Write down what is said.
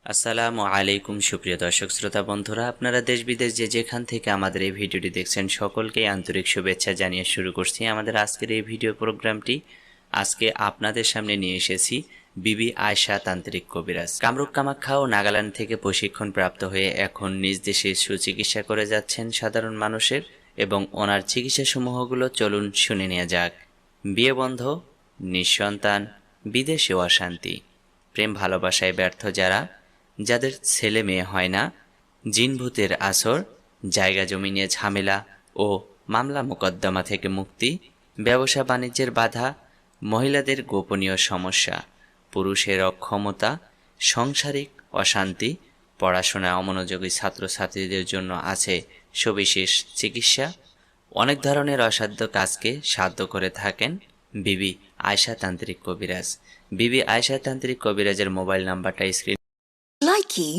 আসসালামু আলাইকুম সুপ্রিয় দর্শক শ্রোতা বন্ধুরা, আপনারা দেশ বিদেশ যে যেখান থেকে আমাদের এই ভিডিওটি দেখছেন সকলকেই আন্তরিক শুভেচ্ছা জানিয়ে শুরু করছি আমাদের আজকের এই ভিডিও প্রোগ্রামটি। আজকে আপনাদের সামনে নিয়ে এসেছি বিবি আয়শা তান্ত্রিক কবিরাজ। কামরূপ কামাখ্যা ও নাগাল্যান্ড থেকে প্রশিক্ষণ প্রাপ্ত হয়ে এখন নিজ দেশে সুচিকিৎসা করে যাচ্ছেন সাধারণ মানুষের, এবং ওনার চিকিৎসা সমূহগুলো চলুন শুনে নেওয়া যাক। বিয়ে বন্ধ, নিঃসন্তান, বিদেশে অশান্তি, প্রেম ভালোবাসায় ব্যর্থ যাদের ছেলে মেয়ে হয় না, জিনভূতের আসর, জায়গা জমি নিয়ে ঝামেলা ও মামলা মোকদ্দমা থেকে মুক্তি, ব্যবসা বাণিজ্যের বাধা, মহিলাদের গোপনীয় সমস্যা, পুরুষের অক্ষমতা, সাংসারিক অশান্তি, পড়াশোনায় অমনোযোগী ছাত্রছাত্রীদের জন্য আছে সবিশেষ চিকিৎসা। অনেক ধরনের অসাধ্য কাজকে সাধ্য করে থাকেন বিবি আয়শা তান্ত্রিক কবিরাজ। বিবি আয়শা তান্ত্রিক কবিরাজের মোবাইল নাম্বারটা স্ক্রিন Likey